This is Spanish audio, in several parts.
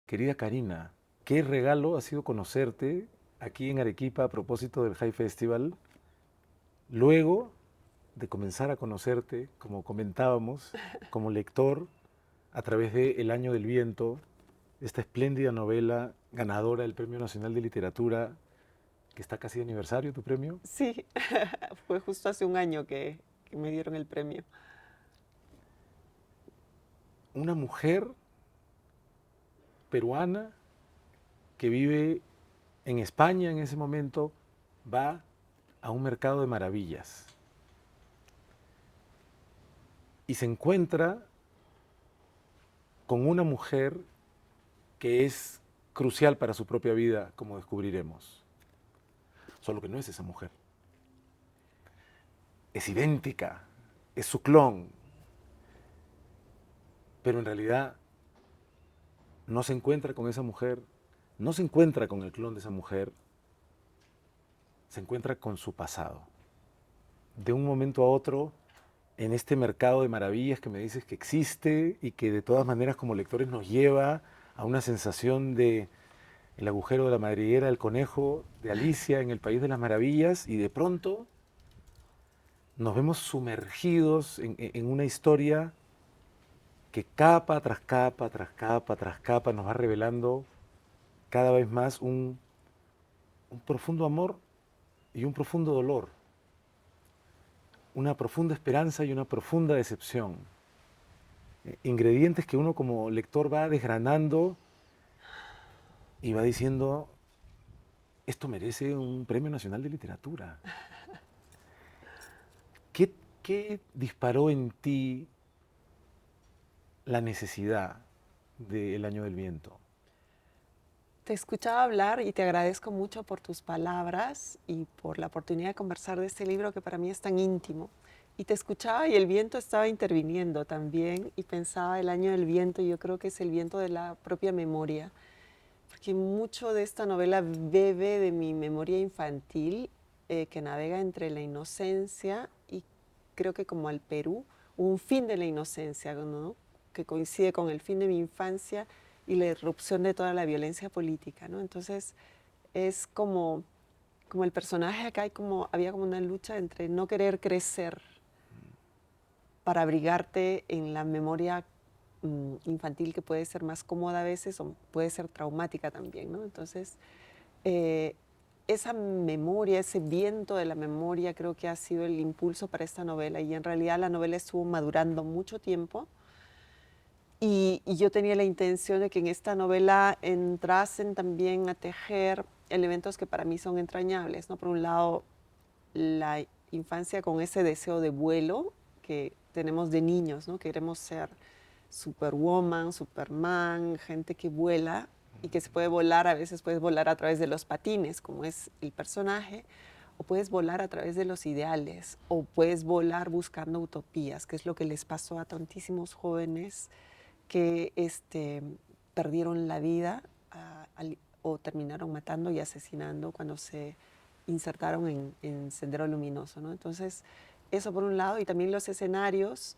Querida Karina, qué regalo ha sido conocerte aquí en Arequipa a propósito del High Festival. Luego de comenzar a conocerte, como comentábamos, como lector a través de El Año del Viento, esta espléndida novela ganadora del Premio Nacional de Literatura, que está casi de aniversario tu premio. Sí, fue justo hace un año que me dieron el premio. Una mujer peruana que vive en España en ese momento va a un mercado de maravillas y se encuentra con una mujer que es crucial para su propia vida, como descubriremos. Solo que no es esa mujer. Es idéntica, es su clon, pero en realidad no se encuentra con esa mujer, no se encuentra con el clon de esa mujer, se encuentra con su pasado. De un momento a otro, en este mercado de maravillas que me dices que existe y que de todas maneras como lectores nos lleva a una sensación de el agujero de la madriguera del conejo de Alicia en el País de las Maravillas, y de pronto nos vemos sumergidos en una historia que capa tras capa, tras capa, tras capa nos va revelando cada vez más un profundo amor y un profundo dolor, una profunda esperanza y una profunda decepción. Ingredientes que uno como lector va desgranando y va diciendo, esto merece un Premio Nacional de Literatura. ¿Qué, qué disparó en ti la necesidad del Año del Viento? Te escuchaba hablar y te agradezco mucho por tus palabras y por la oportunidad de conversar de este libro que para mí es tan íntimo. Y te escuchaba y el viento estaba interviniendo también y pensaba el año del viento y yo creo que es el viento de la propia memoria, porque mucho de esta novela bebe de mi memoria infantil que navega entre la inocencia y creo que como al Perú, un fin de la inocencia, ¿no? Que coincide con el fin de mi infancia y la irrupción de toda la violencia política, ¿no? Entonces es como el personaje acá había como una lucha entre no querer crecer para abrigarte en la memoria infantil que puede ser más cómoda a veces o puede ser traumática también, ¿no? Entonces, eh, esa memoria, ese viento de la memoria creo que ha sido el impulso para esta novela y en realidad la novela estuvo madurando mucho tiempo y yo tenía la intención de que en esta novela entrasen también a tejer elementos que para mí son entrañables, ¿no? Por un lado, la infancia con ese deseo de vuelo que tenemos de niños, ¿no? Queremos ser Superwoman, Superman, gente que vuela y que se puede volar, a veces puedes volar a través de los patines, como es el personaje, o puedes volar a través de los ideales, o puedes volar buscando utopías, que es lo que les pasó a tantísimos jóvenes que perdieron la vida o terminaron matando y asesinando cuando se insertaron en Sendero Luminoso, ¿no? Entonces, eso por un lado, y también los escenarios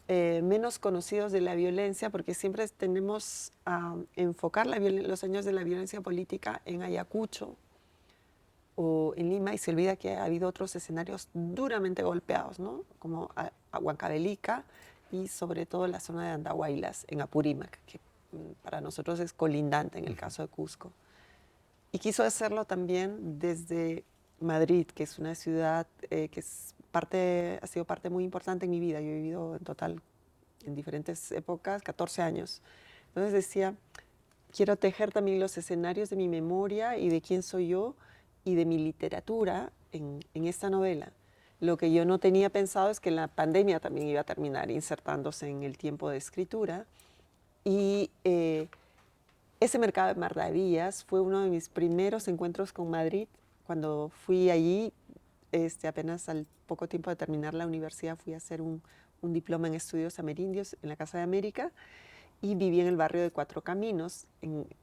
menos conocidos de la violencia, porque siempre tenemos a enfocar los años de la violencia política en Ayacucho o en Lima y se olvida que ha habido otros escenarios duramente golpeados, ¿no? Como Huancavelica y sobre todo la zona de Andahuaylas, en Apurímac, que para nosotros es colindante en el caso de Cusco. Y quiso hacerlo también desde Madrid, que es una ciudad que ha sido parte muy importante en mi vida. Yo he vivido en total, en diferentes épocas, 14 años. Entonces decía, quiero tejer también los escenarios de mi memoria y de quién soy yo y de mi literatura en esta novela. Lo que yo no tenía pensado es que la pandemia también iba a terminar insertándose en el tiempo de escritura. Y ese mercado de maravillas fue uno de mis primeros encuentros con Madrid. Cuando fui allí, apenas al poco tiempo de terminar la universidad, fui a hacer un diploma en estudios amerindios en la Casa de América y viví en el barrio de Cuatro Caminos.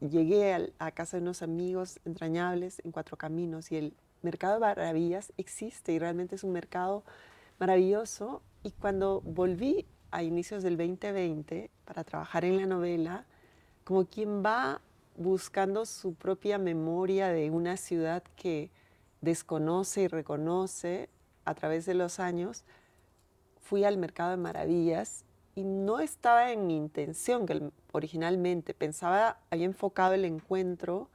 Llegué a casa de unos amigos entrañables en Cuatro Caminos y el mercado de maravillas existe y realmente es un mercado maravilloso. Y cuando volví a inicios del 2020 para trabajar en la novela, como quien va buscando su propia memoria de una ciudad que desconoce y reconoce a través de los años, fui al Mercado de Maravillas y no estaba en mi intención, que originalmente pensaba, había enfocado el encuentro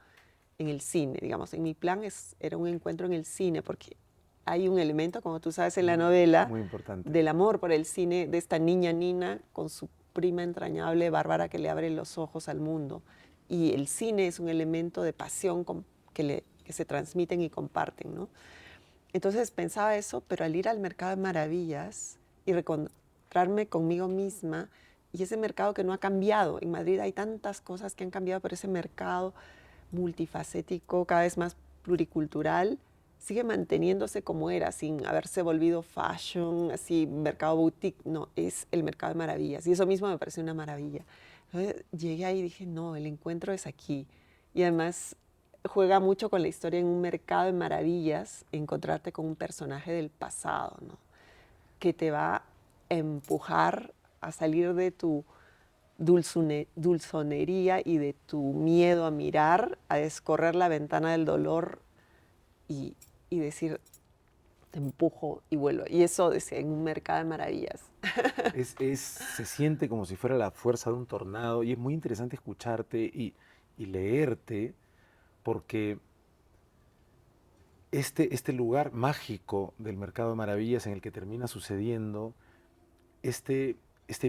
en el cine, digamos, en mi plan era un encuentro en el cine, porque hay un elemento, como tú sabes en la novela, Muy importante. del amor por el cine de esta niña Nina con su prima entrañable Bárbara que le abre los ojos al mundo. Y el cine es un elemento de pasión que se transmiten y comparten, ¿no? Entonces pensaba eso, pero al ir al Mercado de Maravillas y reencontrarme conmigo misma, y ese mercado que no ha cambiado, en Madrid hay tantas cosas que han cambiado, pero ese mercado multifacético, cada vez más pluricultural, sigue manteniéndose como era, sin haberse volvido fashion, así, mercado boutique, no, es el Mercado de Maravillas. Y eso mismo me parece una maravilla. Entonces llegué ahí y dije, no, el encuentro es aquí. Y además juega mucho con la historia en un mercado de maravillas, encontrarte con un personaje del pasado, ¿no? Que te va a empujar a salir de tu dulzonería y de tu miedo a mirar, a descorrer la ventana del dolor y, y decir, te empujo y vuelvo. Y eso decía, en un mercado de maravillas. Se siente como si fuera la fuerza de un tornado y es muy interesante escucharte y leerte porque este lugar mágico del Mercado de Maravillas en el que termina sucediendo, este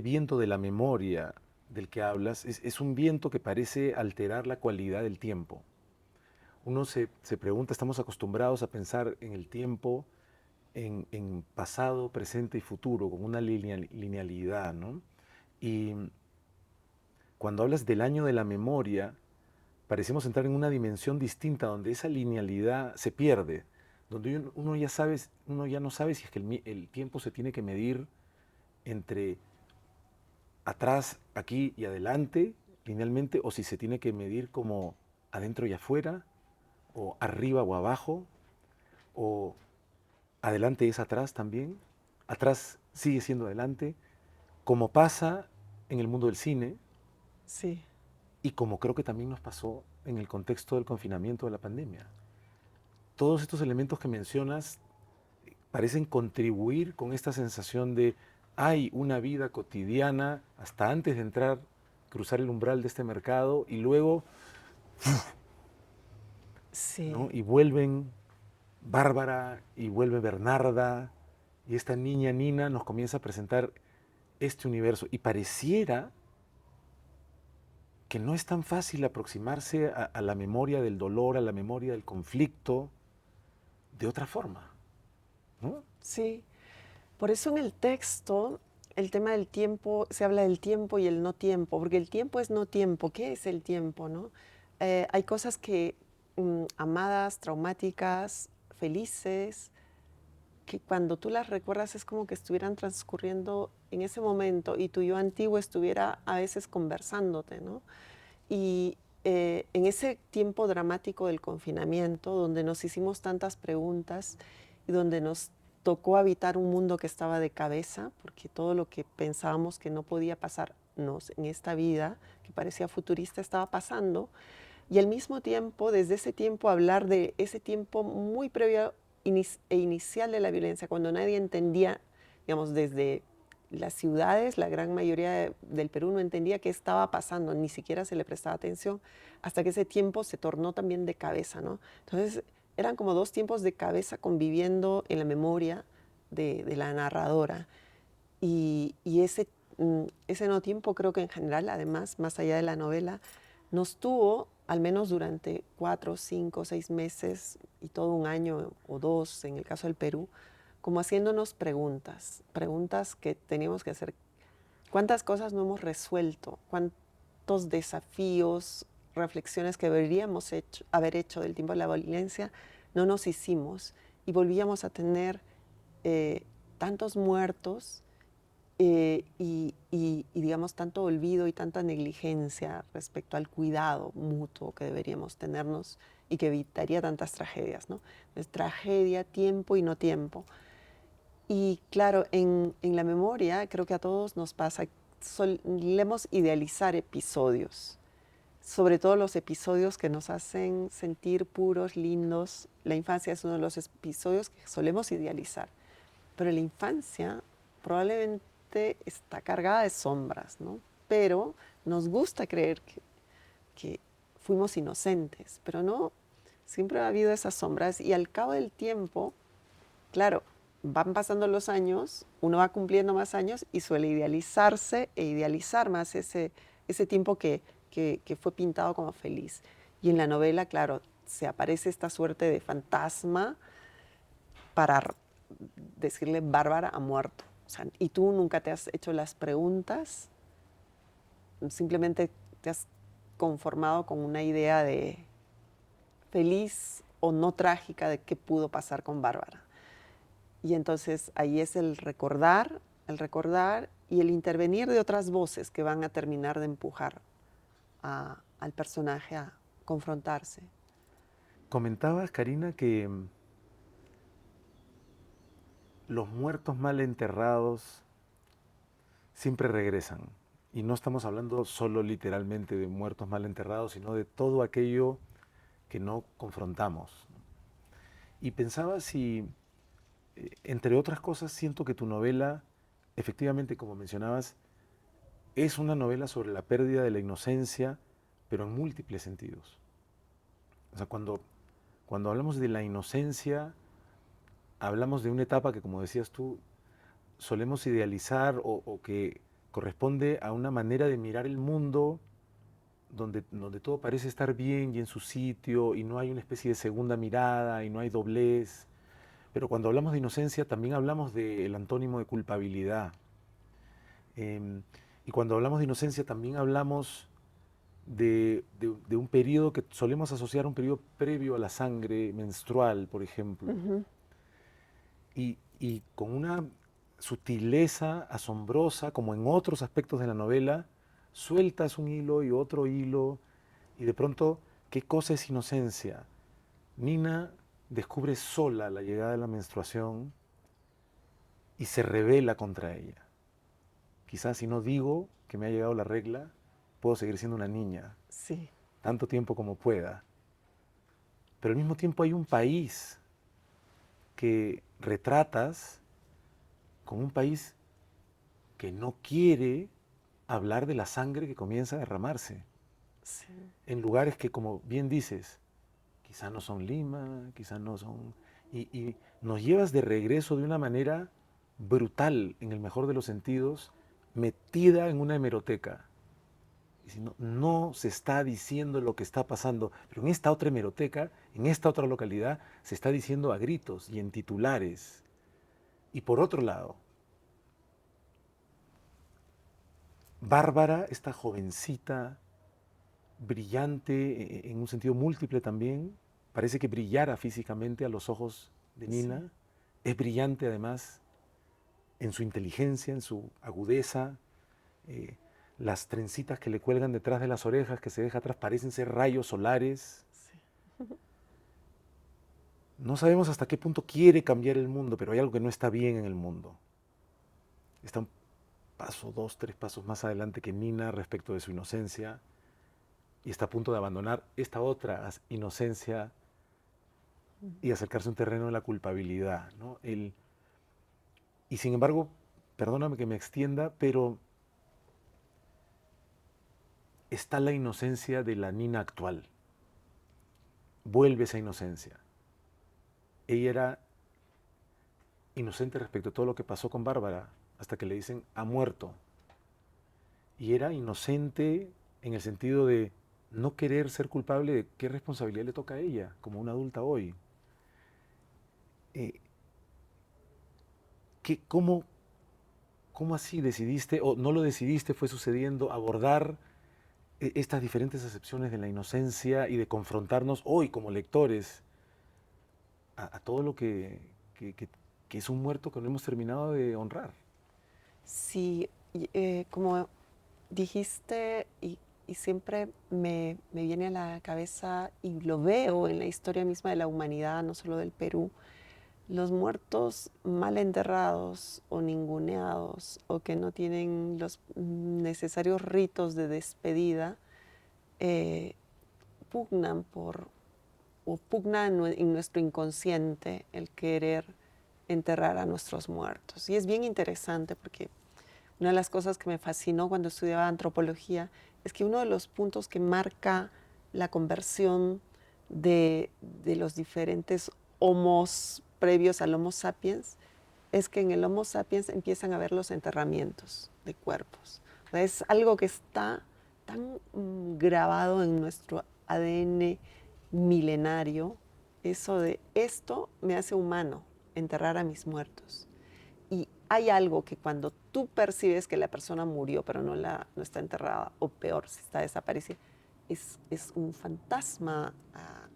viento de la memoria del que hablas, es un viento que parece alterar la cualidad del tiempo. Uno se pregunta, estamos acostumbrados a pensar en el tiempo en pasado, presente y futuro, con una linealidad, ¿no? Y cuando hablas del año de la memoria, parecemos entrar en una dimensión distinta donde esa linealidad se pierde, donde uno ya no sabe si es que el tiempo se tiene que medir entre atrás, aquí y adelante, linealmente, o si se tiene que medir como adentro y afuera, o arriba o abajo, o adelante es atrás también, atrás sigue siendo adelante, como pasa en el mundo del cine Sí, y como creo que también nos pasó en el contexto del confinamiento de la pandemia. Todos estos elementos que mencionas parecen contribuir con esta sensación de hay una vida cotidiana hasta antes de entrar, cruzar el umbral de este mercado y luego, sí, ¿no? Y vuelven Bárbara y vuelve Bernarda y esta niña Nina nos comienza a presentar este universo y pareciera que no es tan fácil aproximarse a la memoria del dolor, a la memoria del conflicto de otra forma, ¿no? sí. Por eso en el texto, el tema del tiempo, se habla del tiempo y el no tiempo, porque el tiempo es no tiempo. ¿Qué es el tiempo, no? Hay cosas que, amadas, traumáticas, felices, que cuando tú las recuerdas es como que estuvieran transcurriendo en ese momento y tu yo antiguo estuviera a veces conversándote, ¿no? Y en ese tiempo dramático del confinamiento, donde nos hicimos tantas preguntas y donde nos tocó habitar un mundo que estaba de cabeza, porque todo lo que pensábamos que no podía pasarnos en esta vida, que parecía futurista, estaba pasando, y al mismo tiempo, desde ese tiempo, hablar de ese tiempo muy previo e inicial de la violencia, cuando nadie entendía, digamos, desde las ciudades, la gran mayoría del Perú no entendía qué estaba pasando, ni siquiera se le prestaba atención, hasta que ese tiempo se tornó también de cabeza, ¿no? Entonces, eran como dos tiempos de cabeza conviviendo en la memoria de la narradora. Y ese no tiempo creo que en general, además, más allá de la novela, nos tuvo, al menos durante 4, 5, 6 meses y todo un año o dos, en el caso del Perú, como haciéndonos preguntas, preguntas que teníamos que hacer. ¿Cuántas cosas no hemos resuelto? ¿Cuántos desafíos, reflexiones que deberíamos haber hecho del tiempo de la violencia no nos hicimos? Y volvíamos a tener tantos muertos digamos, tanto olvido y tanta negligencia respecto al cuidado mutuo que deberíamos tenernos y que evitaría tantas tragedias, ¿no? Es tragedia, tiempo y no tiempo. Y claro, en la memoria creo que a todos nos pasa, solemos idealizar episodios. sobre todo los episodios que nos hacen sentir puros, lindos. La infancia es uno de los episodios que solemos idealizar, pero la infancia probablemente está cargada de sombras, ¿no? Pero nos gusta creer que fuimos inocentes, pero no, siempre ha habido esas sombras y al cabo del tiempo, claro, van pasando los años, uno va cumpliendo más años y suele idealizarse e idealizar más ese tiempo que fue pintado como feliz. Y en la novela, claro, se aparece esta suerte de fantasma para decirle Bárbara ha muerto. O sea, y tú nunca te has hecho las preguntas, simplemente te has conformado con una idea de feliz o no trágica de qué pudo pasar con Bárbara. Y entonces ahí es el recordar y el intervenir de otras voces que van a terminar de empujar al personaje a confrontarse. Comentabas, Karina, que los muertos mal enterrados siempre regresan. Y no estamos hablando solo literalmente de muertos mal enterrados, sino de todo aquello que no confrontamos. Y pensaba si, entre otras cosas, siento que tu novela, efectivamente, como mencionabas, es una novela sobre la pérdida de la inocencia, pero en múltiples sentidos. O sea, cuando hablamos de la inocencia, hablamos de una etapa que, como decías tú, solemos idealizar o que corresponde a una manera de mirar el mundo donde todo parece estar bien y en su sitio y no hay una especie de segunda mirada y no hay doblez. Pero cuando hablamos de inocencia también hablamos del antónimo de culpabilidad. Em, y cuando hablamos de inocencia también hablamos de un periodo que solemos asociar a un periodo previo a la sangre menstrual, por ejemplo. Ujú. Y con una sutileza asombrosa, como en otros aspectos de la novela, sueltas un hilo y otro hilo, y de pronto, ¿qué cosa es inocencia? Nina descubre sola la llegada de la menstruación y se rebela contra ella. Quizás si no digo que me ha llegado la regla, puedo seguir siendo una niña, Sí, tanto tiempo como pueda. Pero al mismo tiempo hay un país que retratas como un país que no quiere hablar de la sangre que comienza a derramarse sí, en lugares que, como bien dices, quizá no son Lima, quizá no son... Y nos llevas de regreso de una manera brutal, en el mejor de los sentidos, metida en una hemeroteca. Y si no, no se está diciendo lo que está pasando, pero en esta otra hemeroteca, en esta otra localidad, se está diciendo a gritos y en titulares. Y por otro lado, Bárbara, esta jovencita, brillante en un sentido múltiple también, parece que brillara físicamente a los ojos de sí. Nina, es brillante además en su inteligencia, en su agudeza, eh, las trencitas que le cuelgan detrás de las orejas que se deja atrás parecen ser rayos solares. Sí. No sabemos hasta qué punto quiere cambiar el mundo, pero hay algo que no está bien en el mundo. Está un paso, dos, tres pasos más adelante que Nina respecto de su inocencia y está a punto de abandonar esta otra inocencia y acercarse a un terreno de la culpabilidad, ¿no? Y sin embargo, perdóname que me extienda, pero está la inocencia de la Nina actual. Vuelve esa inocencia. Ella era inocente respecto a todo lo que pasó con Bárbara, hasta que le dicen ha muerto. Y era inocente en el sentido de no querer ser culpable de qué responsabilidad le toca a ella, como una adulta hoy. Eh, ¿cómo, ¿Cómo así decidiste, o no lo decidiste, fue sucediendo, abordar estas diferentes acepciones de la inocencia y de confrontarnos hoy como lectores a todo lo que, que- que es un muerto que no hemos terminado de honrar? Sí, y, como dijiste, y siempre me viene a la cabeza, y lo veo en la historia misma de la humanidad, no solo del Perú, los muertos mal enterrados o ninguneados o que no tienen los necesarios ritos de despedida, eh, pugnan o pugna en nuestro inconsciente el querer enterrar a nuestros muertos. Y es bien interesante porque una de las cosas que me fascinó cuando estudiaba antropología es que uno de los puntos que marca la conversión de los diferentes homos previos al Homo sapiens es que en el Homo sapiens empiezan a ver los enterramientos de cuerpos. O sea, es algo que está tan grabado en nuestro ADN milenario, eso de esto me hace humano, enterrar a mis muertos. Y hay algo que cuando tú percibes que la persona murió, pero no está enterrada, o peor, si está desaparecida, es un fantasma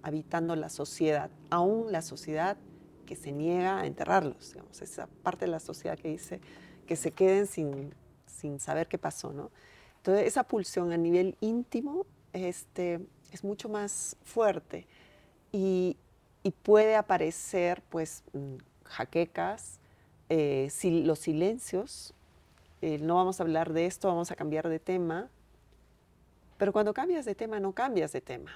habitando la sociedad, aún la sociedad que se niega a enterrarlos, digamos, esa parte de la sociedad que dice que se queden sin saber qué pasó, ¿no? Entonces, esa pulsión a nivel íntimo es mucho más fuerte y, y puede aparecer, pues, jaquecas, los silencios. No vamos a hablar de esto, vamos a cambiar de tema, pero cuando cambias de tema, no cambias de tema.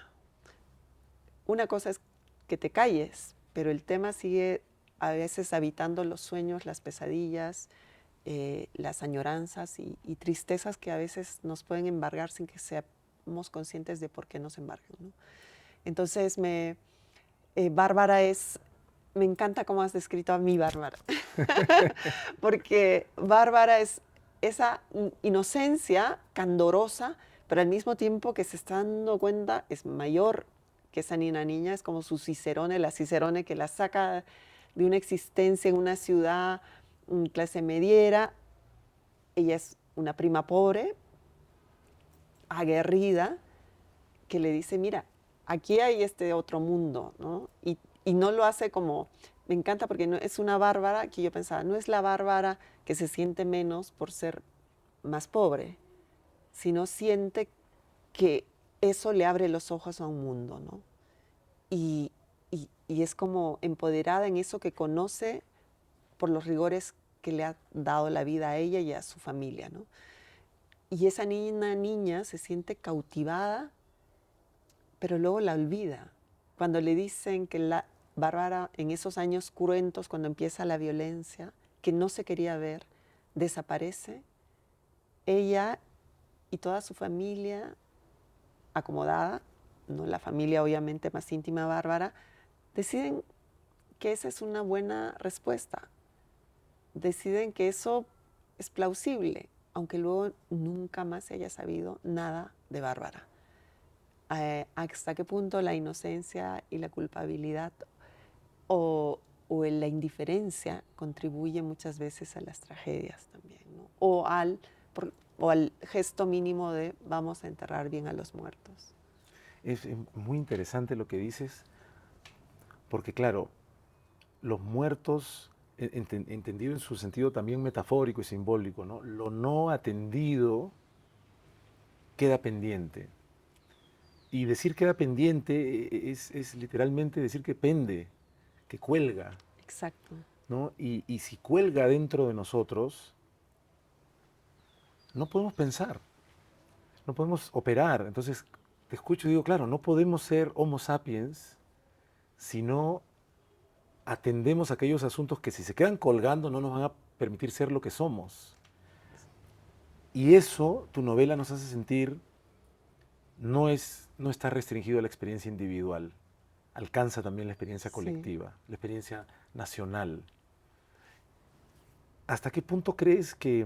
Una cosa es que te calles, pero el tema sigue a veces habitando los sueños, las pesadillas, las añoranzas y tristezas que a veces nos pueden embargar sin que seamos conscientes de por qué nos embargan, ¿no? Entonces, Bárbara me encanta cómo has descrito a mi Bárbara, porque Bárbara es esa inocencia candorosa, pero al mismo tiempo que se está dando cuenta es mayor que esa niña, es como su Cicerone, la Cicerone que la saca de una existencia en una ciudad clase mediera. Ella es una prima pobre, aguerrida, que le dice, mira, aquí hay este otro mundo, ¿no? Y no lo hace como, me encanta porque no, es una Bárbara que yo pensaba, no es la Bárbara que se siente menos por ser más pobre, sino siente que eso le abre los ojos a un mundo, ¿no? Y, y es como empoderada en eso que conoce por los rigores que le ha dado la vida a ella y a su familia, ¿no? Y esa niña se siente cautivada, pero luego la olvida. Cuando le dicen que la Bárbara en esos años cruentos, cuando empieza la violencia, que no se quería ver, desaparece, ella y toda su familia acomodada, no la familia obviamente más íntima Bárbara, deciden que esa es una buena respuesta. Deciden que eso es plausible, aunque luego nunca más se haya sabido nada de Bárbara. ¿Hasta qué punto la inocencia y la culpabilidad o la indiferencia contribuye muchas veces a las tragedias también, ¿no? O al gesto mínimo de vamos a enterrar bien a los muertos? Es muy interesante lo que dices, porque claro, los muertos, entendido en su sentido también metafórico y simbólico, ¿no? Lo no atendido queda pendiente. Y decir queda pendiente es literalmente decir que pende, que cuelga, Exacto. ¿no? Y si cuelga dentro de nosotros, no podemos pensar, no podemos operar. Entonces, te escucho y digo, claro, no podemos ser Homo sapiens si no atendemos aquellos asuntos que si se quedan colgando no nos van a permitir ser lo que somos. Y eso, tu novela nos hace sentir, no está restringido a la experiencia individual, alcanza también la experiencia Sí. colectiva, la experiencia nacional. ¿Hasta qué punto crees que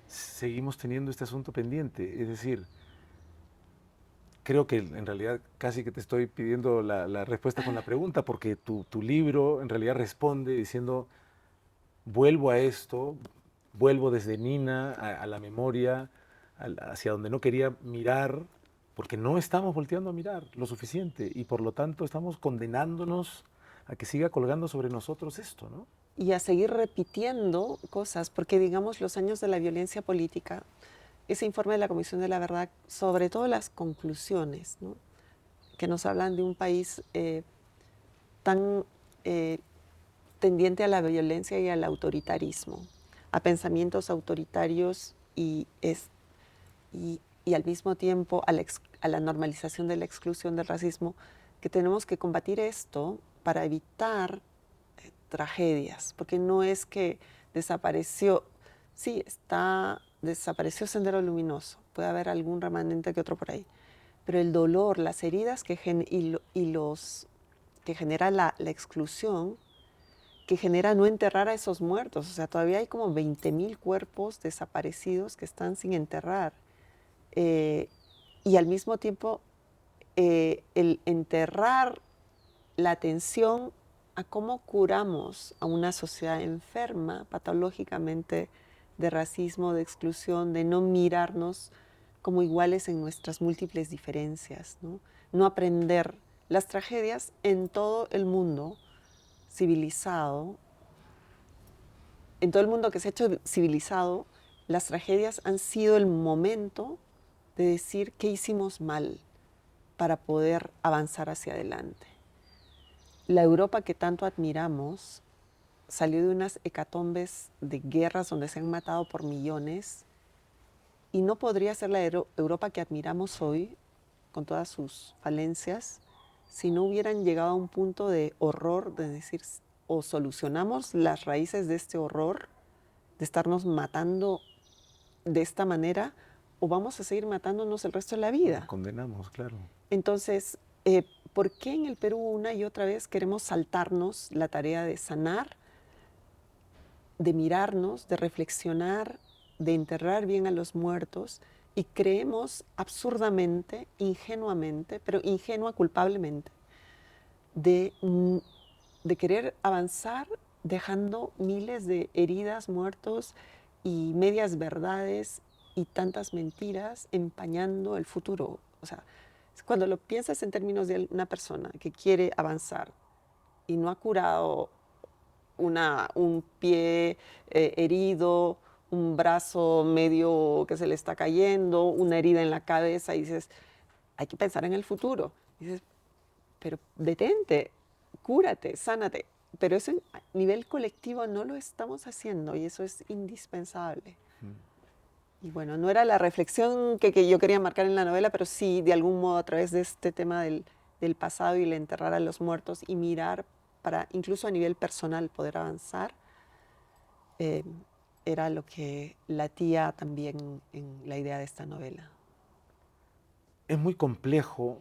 seguimos teniendo este asunto pendiente? Es decir, creo que en realidad casi que te estoy pidiendo la respuesta con la pregunta, porque tu libro en realidad responde diciendo, vuelvo a esto, vuelvo desde Nina a la memoria, hacia donde no quería mirar, porque no estamos volteando a mirar lo suficiente y por lo tanto estamos condenándonos a que siga colgando sobre nosotros esto, ¿no? Y a seguir repitiendo cosas, porque digamos los años de la violencia política, ese informe de la Comisión de la Verdad, sobre todo las conclusiones, ¿no? Que nos hablan de un país tan eh, tendiente a la violencia y al autoritarismo, a pensamientos autoritarios y y al mismo tiempo a la normalización de la exclusión del racismo, que tenemos que combatir esto para evitar tragedias, porque no es que desapareció, sí, desapareció Sendero Luminoso, puede haber algún remanente que otro por ahí, pero el dolor, las heridas que genera la exclusión, que genera no enterrar a esos muertos, o sea, todavía hay como 20.000 cuerpos desaparecidos que están sin enterrar, eh, y al mismo tiempo el enterrar la atención a cómo curamos a una sociedad enferma patológicamente de racismo, de exclusión, de no mirarnos como iguales en nuestras múltiples diferencias, ¿no? No aprender las tragedias en todo el mundo civilizado, en todo el mundo que se ha hecho civilizado, las tragedias han sido el momento de decir qué hicimos mal para poder avanzar hacia adelante. La Europa que tanto admiramos salió de unas hecatombes de guerras donde se han matado por millones y no podría ser la Europa que admiramos hoy, con todas sus falencias, si no hubieran llegado a un punto de horror, de decir, o solucionamos las raíces de este horror, de estarnos matando de esta manera, o vamos a seguir matándonos el resto de la vida. Nos condenamos, claro. Entonces, ¿por qué en el Perú una y otra vez queremos saltarnos la tarea de sanar, de mirarnos, de reflexionar, de enterrar bien a los muertos y creemos absurdamente, ingenuamente, pero ingenua culpablemente, de, de querer avanzar dejando miles de heridas, muertos y medias verdades y tantas mentiras empañando el futuro? O sea, cuando lo piensas en términos de una persona que quiere avanzar y no ha curado un pie herido, un brazo medio que se le está cayendo, una herida en la cabeza, y dices, hay que pensar en el futuro. Y dices, pero detente, cúrate, sánate. Pero eso a nivel colectivo no lo estamos haciendo y eso es indispensable. Y bueno, no era la reflexión que yo quería marcar en la novela, pero sí, de algún modo, a través de este tema del pasado y el enterrar a los muertos y mirar para, incluso a nivel personal, poder avanzar, eh, era lo que latía también en la idea de esta novela. Es muy complejo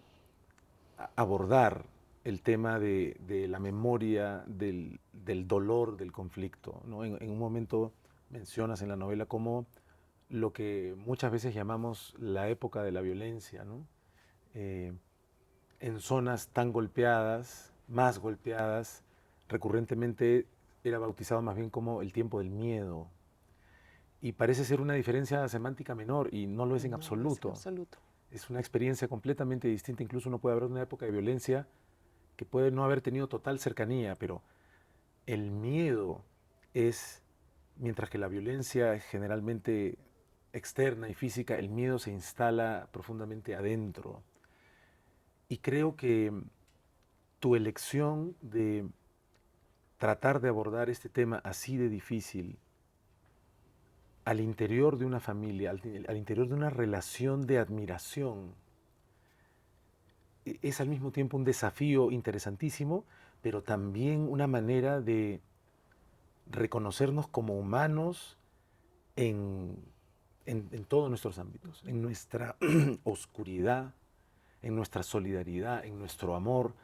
abordar el tema de la memoria, del dolor del conflicto, ¿no? En un momento mencionas en la novela como lo que muchas veces llamamos la época de la violencia, ¿no? Eh, en zonas tan golpeadas, más golpeadas, recurrentemente era bautizado más bien como el tiempo del miedo. Y parece ser una diferencia semántica menor y no lo es en No lo es en absoluto. absoluto. Es una experiencia completamente distinta. Incluso uno puede haber una época de violencia que puede no haber tenido total cercanía, pero el miedo es, mientras que la violencia es generalmente externa y física, el miedo se instala profundamente adentro. Y creo que tu elección de tratar de abordar este tema así de difícil al interior de una familia, al interior de una relación de admiración, es al mismo tiempo un desafío interesantísimo, pero también una manera de reconocernos como humanos en, en todos nuestros ámbitos, en nuestra oscuridad, en nuestra solidaridad, en nuestro amor.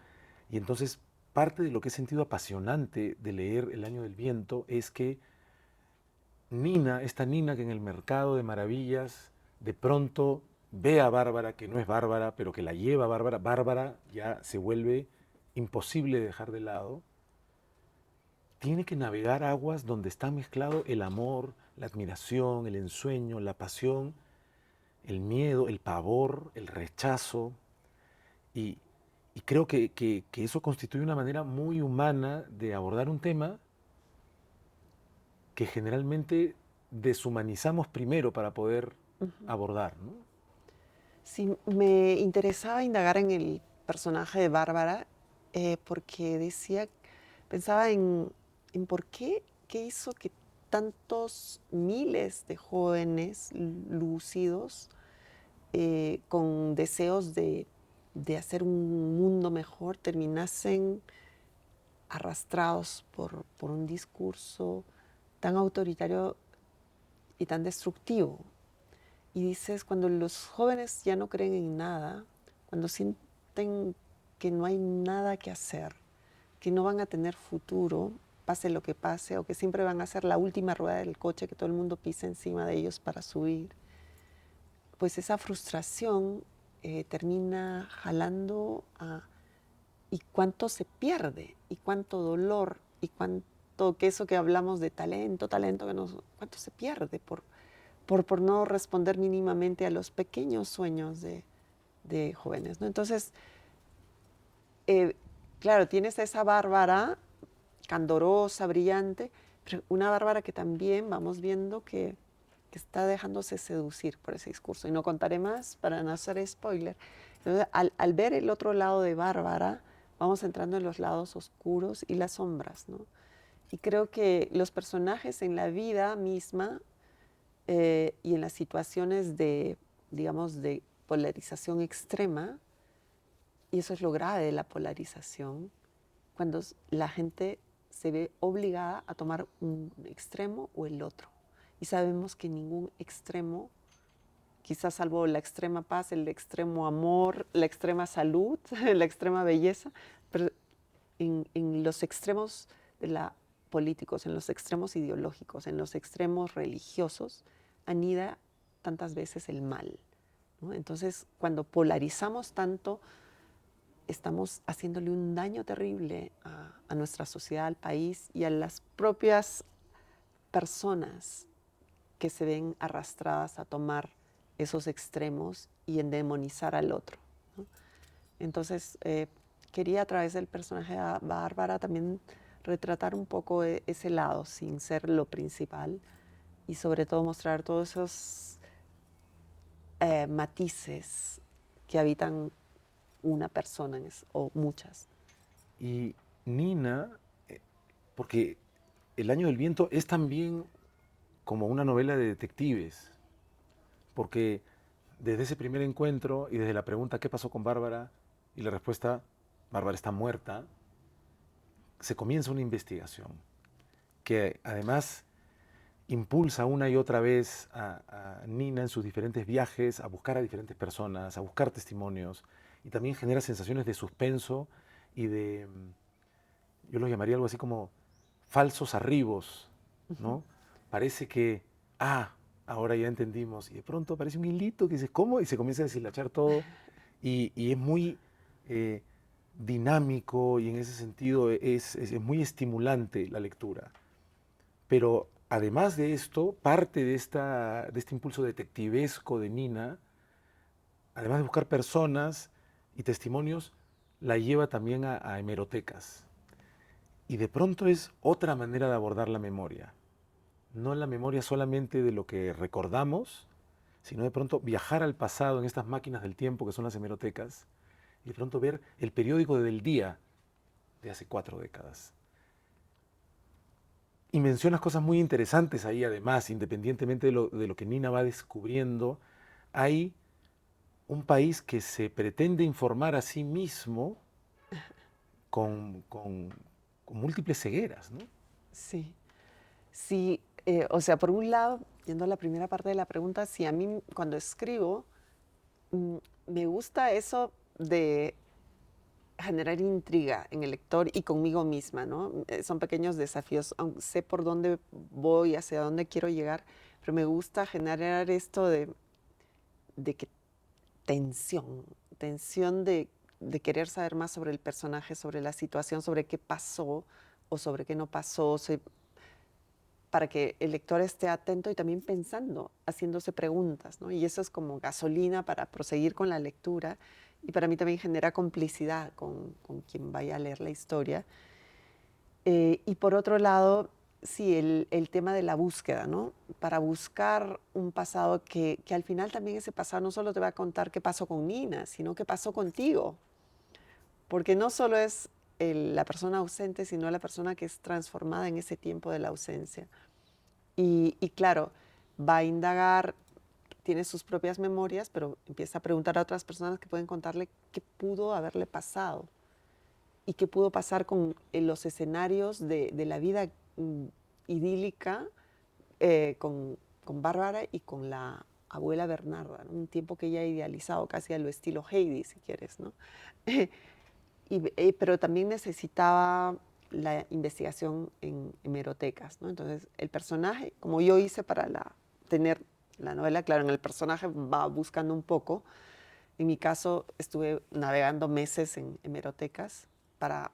Y entonces parte de lo que he sentido apasionante de leer El Año del Viento es que Nina, esta Nina que en el mercado de maravillas de pronto ve a Bárbara, que no es Bárbara, pero que la lleva a Bárbara, Bárbara ya se vuelve imposible de dejar de lado, tiene que navegar aguas donde está mezclado el amor, la admiración, el ensueño, la pasión, el miedo, el pavor, el rechazo. Y, y creo que eso constituye una manera muy humana de abordar un tema que generalmente deshumanizamos primero para poder abordar, ¿no? Sí, me interesaba indagar en el personaje de Bárbara porque pensaba en qué hizo que tantos miles de jóvenes lúcidos con deseos de hacer un mundo mejor, terminasen arrastrados por un discurso tan autoritario y tan destructivo. Y dices, cuando los jóvenes ya no creen en nada, cuando sienten que no hay nada que hacer, que no van a tener futuro, pase lo que pase, o que siempre van a ser la última rueda del coche que todo el mundo pisa encima de ellos para subir, pues esa frustración termina jalando y cuánto se pierde, y cuánto dolor, y cuánto, que eso que hablamos de talento, cuánto se pierde por no responder mínimamente a los pequeños sueños de jóvenes, ¿no? Entonces, claro, tienes a esa Bárbara candorosa, brillante, pero una Bárbara que también vamos viendo que está dejándose seducir por ese discurso. Y no contaré más para no hacer spoiler. Entonces, al ver el otro lado de Bárbara, vamos entrando en los lados oscuros y las sombras, ¿no? Y creo que los personajes en la vida misma y en las situaciones de, digamos, de polarización extrema, y eso es lo grave de la polarización, cuando la gente se ve obligada a tomar un extremo o el otro. Y sabemos que ningún extremo, quizás salvo la extrema paz, el extremo amor, la extrema salud, la extrema belleza, pero en los extremos de la políticos, en los extremos ideológicos, en los extremos religiosos, anida tantas veces el mal, ¿no? Entonces, cuando polarizamos tanto, estamos haciéndole un daño terrible a nuestra sociedad, al país y a las propias personas que se ven arrastradas a tomar esos extremos y en demonizar al otro, ¿no? Entonces, quería a través del personaje de Bárbara también retratar un poco ese lado, sin ser lo principal, y sobre todo mostrar todos esos matices que habitan una persona o muchas. Y Nina, porque El Año del Viento es también como una novela de detectives, porque desde ese primer encuentro y desde la pregunta ¿qué pasó con Bárbara? Y la respuesta Bárbara está muerta, se comienza una investigación que además impulsa una y otra vez a Nina en sus diferentes viajes a buscar a diferentes personas, a buscar testimonios, y también genera sensaciones de suspenso y de, yo lo llamaría algo así como falsos arribos, ¿no? Parece que, ahora ya entendimos, y de pronto aparece un hilito que dices, ¿cómo? Y se comienza a deshilachar todo, y es muy eh, dinámico, y en ese sentido es muy estimulante la lectura. Pero además de esto, parte de este impulso detectivesco de Nina, además de buscar personas y testimonios, la lleva también a hemerotecas. Y de pronto es otra manera de abordar la memoria. No la memoria solamente de lo que recordamos, sino de pronto viajar al pasado en estas máquinas del tiempo que son las hemerotecas y de pronto ver el periódico del día de hace 4 décadas. Y mencionas cosas muy interesantes ahí además, independientemente de lo que Nina va descubriendo, hay un país que se pretende informar a sí mismo con múltiples cegueras, ¿no? Sí, sí, o sea, por un lado, yendo a la primera parte de la pregunta, si a mí cuando escribo me gusta eso de generar intriga en el lector y conmigo misma, ¿no? Son pequeños desafíos, aunque sé por dónde voy, hacia dónde quiero llegar, pero me gusta generar esto de que tensión, tensión de querer saber más sobre el personaje, sobre la situación, sobre qué pasó o sobre qué no pasó, para que el lector esté atento y también pensando, haciéndose preguntas, ¿no? Y eso es como gasolina para proseguir con la lectura y para mí también genera complicidad con quien vaya a leer la historia. Y por otro lado, sí, el tema de la búsqueda, ¿no? Para buscar un pasado que al final también ese pasado no solo te va a contar qué pasó con Nina, sino qué pasó contigo. Porque no solo es la persona ausente, sino la persona que es transformada en ese tiempo de la ausencia. Y claro, va a indagar tiene sus propias memorias, pero empieza a preguntar a otras personas que pueden contarle qué pudo haberle pasado y qué pudo pasar con los escenarios de la vida idílica con Bárbara y con la abuela Bernarda, ¿no? Un tiempo que ella ha idealizado casi a lo estilo Heidi, si quieres, ¿no? Pero también necesitaba la investigación en hemerotecas, ¿no? Entonces, el personaje, como yo hice para tener la novela, claro, en el personaje va buscando un poco. En mi caso, estuve navegando meses en hemerotecas para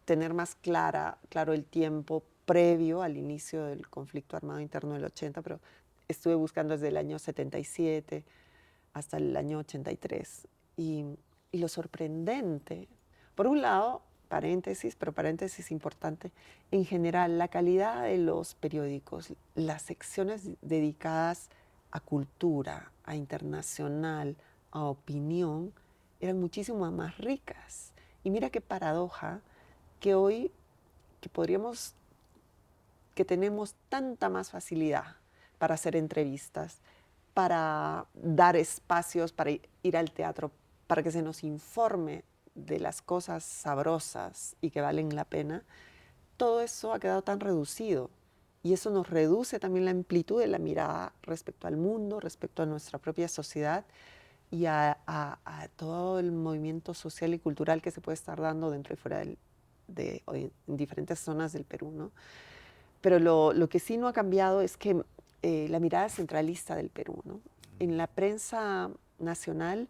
tener más claro el tiempo previo al inicio del conflicto armado interno del 80, pero estuve buscando desde el año 77 hasta el año 83. Y lo sorprendente, por un lado, paréntesis, pero paréntesis importante, en general, la calidad de los periódicos, las secciones dedicadas a cultura, a internacional, a opinión, eran muchísimo más ricas. Y mira qué paradoja que hoy que podríamos, que tenemos tanta más facilidad para hacer entrevistas, para dar espacios, para ir al teatro, para que se nos informe de las cosas sabrosas y que valen la pena, todo eso ha quedado tan reducido. Y eso nos reduce también la amplitud de la mirada respecto al mundo, respecto a nuestra propia sociedad y a todo el movimiento social y cultural que se puede estar dando dentro y fuera en diferentes zonas del Perú, ¿no? Pero lo que sí no ha cambiado es que la mirada centralista del Perú, ¿no? En la prensa nacional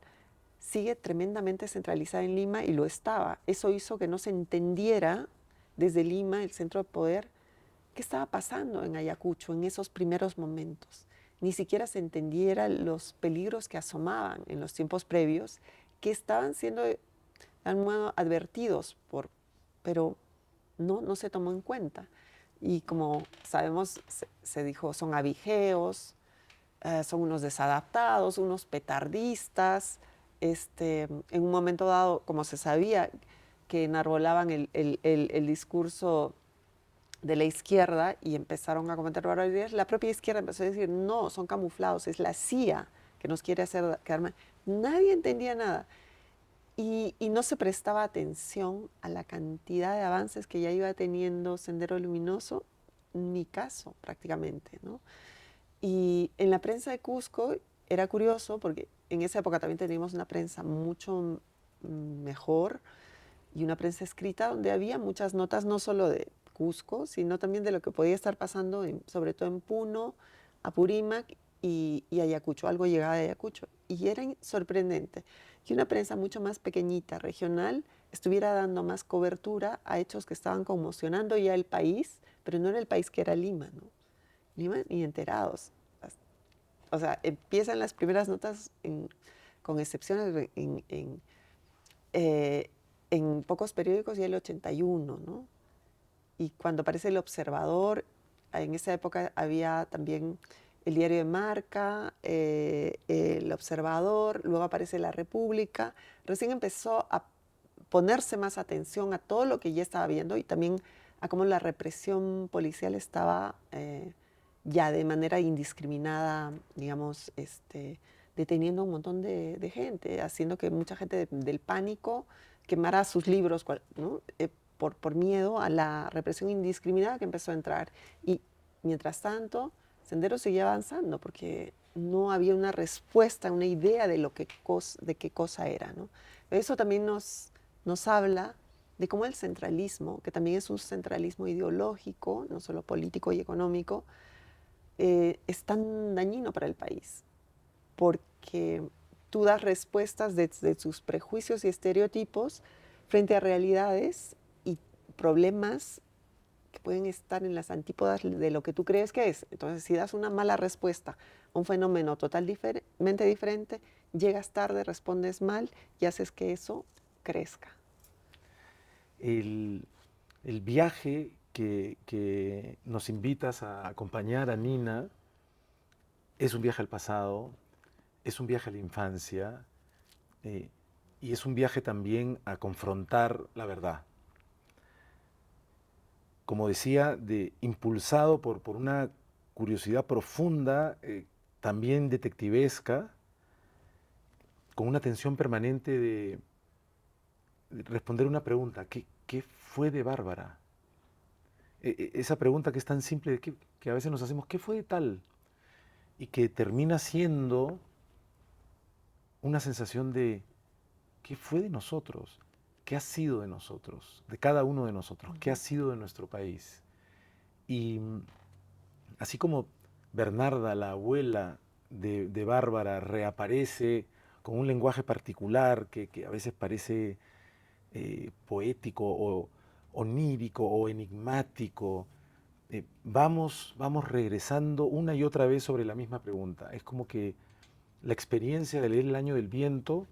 sigue tremendamente centralizada en Lima y lo estaba. Eso hizo que no se entendiera desde Lima, el centro de poder, qué estaba pasando en Ayacucho en esos primeros momentos. Ni siquiera se entendiera los peligros que asomaban en los tiempos previos, que estaban siendo de algún modo advertidos, pero no se tomó en cuenta. Y como sabemos, se dijo, son abigeos, son unos desadaptados, unos petardistas. En un momento dado, como se sabía que enarbolaban el discurso de la izquierda y empezaron a cometer barbaridades, la propia izquierda empezó a decir, no, son camuflados, es la CIA que nos quiere hacer quedar mal. Nadie entendía nada. Y no se prestaba atención a la cantidad de avances que ya iba teniendo Sendero Luminoso, ni caso prácticamente, ¿no? Y en la prensa de Cusco era curioso porque en esa época también teníamos una prensa mucho mejor y una prensa escrita donde había muchas notas no solo de Cusco, sino también de lo que podía estar pasando, sobre todo en Puno, Apurímac y Ayacucho, algo llegaba de Ayacucho. Y era sorprendente que una prensa mucho más pequeñita, regional, estuviera dando más cobertura a hechos que estaban conmocionando ya el país, pero no era el país que era Lima, ¿no? Lima ni enterados. O sea, empiezan las primeras notas, con excepciones, eh, en pocos periódicos y el 81, ¿no? Y cuando aparece El Observador, en esa época había también el Diario de Marca, El Observador, luego aparece La República. Recién empezó a ponerse más atención a todo lo que ya estaba viendo y también a cómo la represión policial estaba ya de manera indiscriminada, digamos, deteniendo a un montón de gente, haciendo que mucha gente del pánico quemara sus libros, ¿no? Por miedo a la represión indiscriminada que empezó a entrar. Y mientras tanto, Sendero seguía avanzando porque no había una respuesta, una idea de de qué cosa era, ¿no? Eso también nos habla de cómo el centralismo, que también es un centralismo ideológico, no solo político y económico, es tan dañino para el país, porque tú das respuestas desde tus prejuicios y estereotipos frente a realidades y problemas que pueden estar en las antípodas de lo que tú crees que es. Entonces, si das una mala respuesta a un fenómeno totalmente diferente, llegas tarde, respondes mal y haces que eso crezca. El viaje que nos invitas a acompañar a Nina es un viaje al pasado, es un viaje a la infancia eh, y es un viaje también a confrontar la verdad. Como decía, impulsado por una curiosidad profunda, también detectivesca, con una tensión permanente de responder una pregunta: ¿qué fue de Bárbara? Esa pregunta que es tan simple, que a veces nos hacemos: ¿qué fue de tal? Y que termina siendo una sensación de: ¿qué fue de nosotros? ¿Qué ha sido de nosotros? De cada uno de nosotros. ¿Qué ha sido de nuestro país? Y así como Bernarda, la abuela de Bárbara, reaparece con un lenguaje particular que a veces parece poético o onírico o enigmático, vamos regresando una y otra vez sobre la misma pregunta. Es como que la experiencia de leer El Año del Viento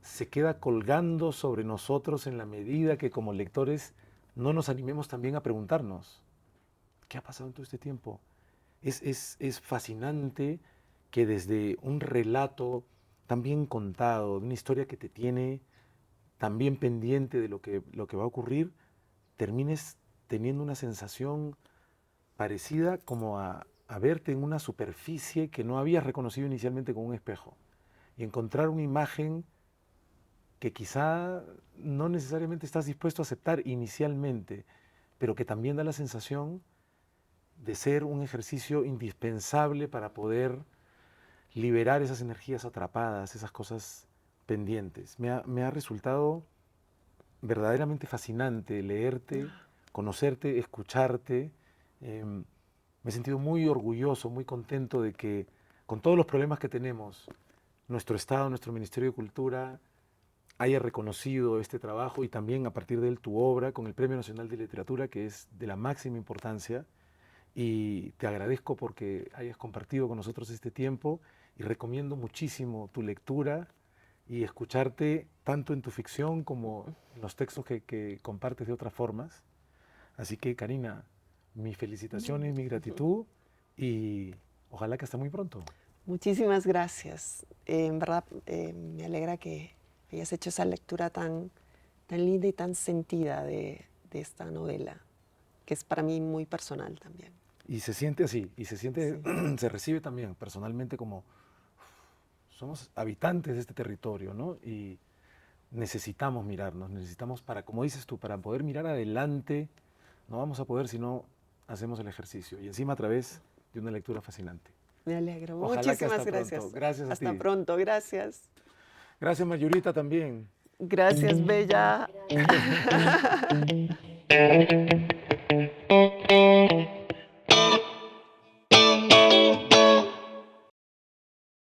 se queda colgando sobre nosotros en la medida que como lectores no nos animemos también a preguntarnos: ¿qué ha pasado en todo este tiempo? Es fascinante que desde un relato tan bien contado, de una historia que te tiene tan bien pendiente de lo que va a ocurrir, termines teniendo una sensación parecida como a verte en una superficie que no habías reconocido inicialmente con un espejo, y encontrar una imagen que quizá no necesariamente estás dispuesto a aceptar inicialmente, pero que también da la sensación de ser un ejercicio indispensable para poder liberar esas energías atrapadas, esas cosas pendientes. Me ha resultado verdaderamente fascinante leerte, conocerte, escucharte. Me he sentido muy orgulloso, muy contento de que, con todos los problemas que tenemos, nuestro Estado, nuestro Ministerio de Cultura haya reconocido este trabajo, y también a partir de él tu obra, con el Premio Nacional de Literatura, que es de la máxima importancia. Y te agradezco porque hayas compartido con nosotros este tiempo, y recomiendo muchísimo tu lectura y escucharte tanto en tu ficción como en los textos que compartes de otras formas. Así que, Karina, mis felicitaciones, mi gratitud, y ojalá que hasta muy pronto. Muchísimas gracias. En verdad, me alegra que hayas hecho esa lectura tan linda y tan sentida de esta novela, que es para mí muy personal también. Y se siente así, y se siente, Sí. se recibe también personalmente como somos habitantes de este territorio, ¿no? Y necesitamos mirarnos, necesitamos para, como dices tú, para poder mirar adelante. No vamos a poder si no hacemos el ejercicio, y encima a través de una lectura fascinante. Me alegro. Ojalá que Muchísimas hasta pronto. gracias. Gracias a Hasta ti. pronto. Gracias. Gracias, Mayurita, también. Gracias, Bella.